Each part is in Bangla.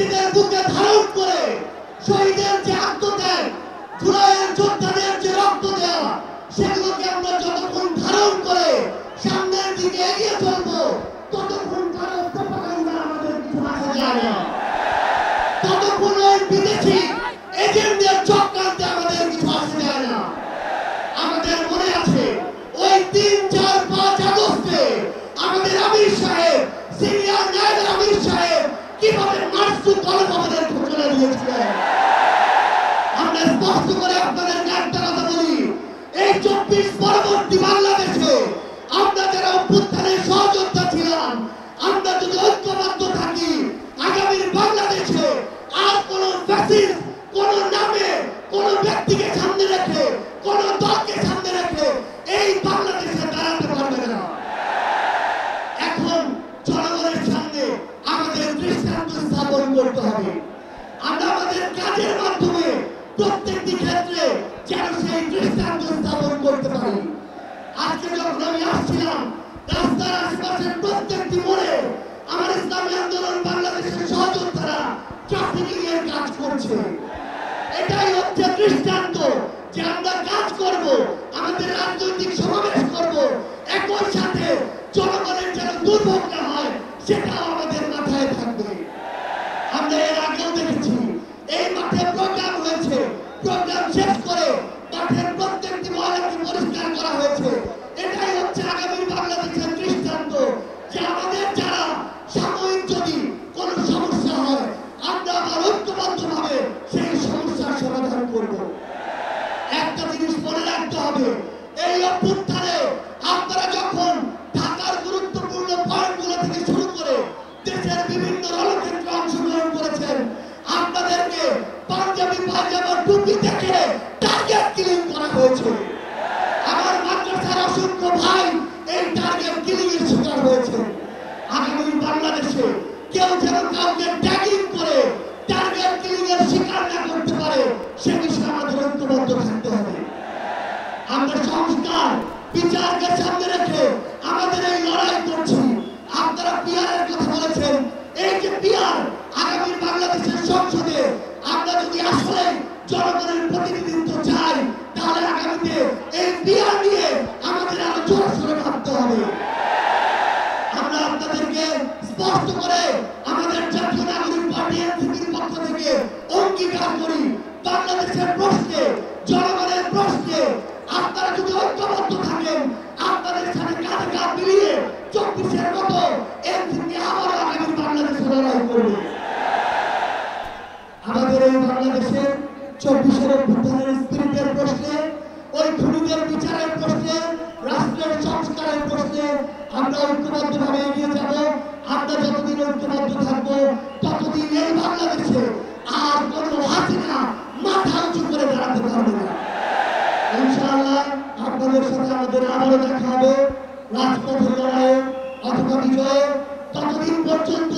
নিজেদের বুকে ধারণ করে শহীদের যে আত্মত্যাগ, জুলাইয়ের যোদ্ধাদের যে রক্ত দেওয়া, সেগুলোকে আমরা যতক্ষণ ধারণ করে সামনের দিকে এগিয়ে চলবো, ততক্ষণ কারো প্রপাগান্ডা আমাদের কিছু আসা যায় না, ততক্ষণ ওই বিদেশি এজেন্টদের চক্রান্তে আমাদের কিছু আসা যায় না। আমাদের মনে আছে ওই 3, 4, 5 আগস্টে আমাদের আমির সাহেব, সিনিয়র নায়েব আমির সাহেব কিভাবে মার্চু গণভবনের ঘোষণা দিয়েছিলেন। আমরা স্পষ্ট করে আপনাদেরকে একটা কথা বলি, এই 24 পরবর্তী বাংলাদেশে আমরা যারা অভ্যুত্থানের সহযোদ্ধা ছিলাম, আমরা যদি ঐক্যবদ্ধ থাকি, আগামীর বাংলাদেশে আর কোন ফ্যাসিস্ট কোন নামে কোন ব্যক্তিকে সামনে রেখে কোন দলকে সামনে রেখে এই বাংলাদেশে দাঁড়াতে পারবে না। এখন জনগণের সামনে আমাদের দৃষ্টান্ত স্থাপন করতে হবে। আমরা আমাদের কাজের মাধ্যমে প্রত্যেকটি ক্ষেত্রে যেন সেই দৃষ্টান্ত স্থাপন করতে পারি। আজকে যখন আমি আসছিলাম, রাস্তার আশেপাশের প্রত্যেকটি মোড়ে আমার ইসলামী আন্দোলন বাংলাদেশের সহযোদ্ধারা ট্রাফিকিং এর কাজ করছে। এটাই হচ্ছে দৃষ্টান্ত যে আমরা কাজ করব, আমাদের রাজনৈতিক সমাবেশ করব, একই সাথে জনগণের যেন দুর্ভোগ না হয় সেটাও আমাদের মাথায় থাকবে। আমরা এর আগেও দেখেছি এই মাঠে প্রোগ্রাম হয়েছে, প্রোগ্রাম শেষ করে মাঠের প্রত্যেকটি ময়লাকে পরিষ্কার করা হয়েছে। এটাই হচ্ছে আগামী বাংলাদেশের দৃষ্টান্ত যে আমাদের যারা সাময়িক যদি কোনো সমস্যা হয়, আমরা আবার ঐক্যবদ্ধভাবে সেই সমস্যার সমাধান করব। একটা জিনিস মনে রাখতে হবে, এই অভ্যুত্থানে আপনারা যখন ঢাকার গুরুত্বপূর্ণ পয়েন্টগুলো থেকে শুরু করে দেশের বিভিন্ন রণক্ষেত্রে অংশগ্রহণ করেছেন, আপনাদেরকে পাঞ্জাবি পায়জামা টুপি থেকে টার্গেট কিলিং করা হয়েছে। আমার মাদ্রাসার অসংখ্য ভাই এই টার্গেট কিলিং এর শিকার হয়েছে। আগামী বাংলাদেশে কেউ যেন কাউকে ট্যাগিং করে টার্গেট কিলিং এর শিকার না করতে পারে সে বিষয়ে আমাদের ঐক্যবদ্ধ থাকতে হবে। আমরা সংস্কার বিচারকে সামনে রেখে আমাদের এই লড়াই করছি। আপনারা পিয়ারের কথা বলেছেন, এই যে পিয়ার আগামী বাংলাদেশের সংসদে আমরা যদি আসলে জনগণের প্রতিনিধিত্ব চাই, তাহলে আগামীতে এই পিয়ার নিয়ে আমাদের আরো জোরসোরে ভাবতে হবে। আমরা আপনাদেরকে স্পষ্ট করে আমাদের জাতীয় নাগরিক পার্টি এনসিপির পক্ষ থেকে অঙ্গীকার করি, বাংলাদেশের প্রশ্নে, জনগণের প্রশ্নে আপনারা যদি ঐক্যবদ্ধ থাকেন, আপনাদের সাথে কাঁধে কাঁধ মিলিয়ে 24-এর মতো এনসিপি আবারও আগামী বাংলাদেশে লড়াই করবে। আমাদের এই বাংলাদেশে 24-এর অভ্যুত্থানের স্পিরিটের প্রশ্নে, ওই খুনিদের বিচারের প্রশ্নে, রাষ্ট্রের সংস্কারের প্রশ্নে আমরা ঐক্যবদ্ধভাবে এগিয়ে যাব। আমরা যতদিন ঐক্যবদ্ধ থাকবো ততদিন এই বাংলাদেশে আর কোনো হাসিনা মাথা উঁচু করে দাঁড়াতে পারবে না। ইনশাআল্লাহ আপনাদের সাথে আমাদের আবারও দেখা হবে রাজপথের লড়াইয়ে অথবা বিজয়ে। ততদিন পর্যন্ত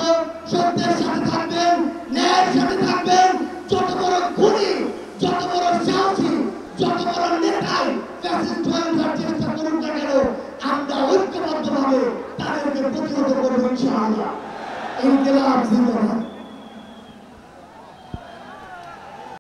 সত্যের সাথে থাকবেন, ন্যায়ের সাথে থাকবেন। যত বড় খুনি, যত বড় সাহসী, যত বড় নেতাই ফ্যাসিস্ট হয়ে ওঠার চেষ্টা করুন না কেন, আমরা ঐক্যবদ্ধভাবে তাদেরকে প্রতিহত করবো ইনশাআল্লাহ। ইনকিলাব জিন্দাবাদ।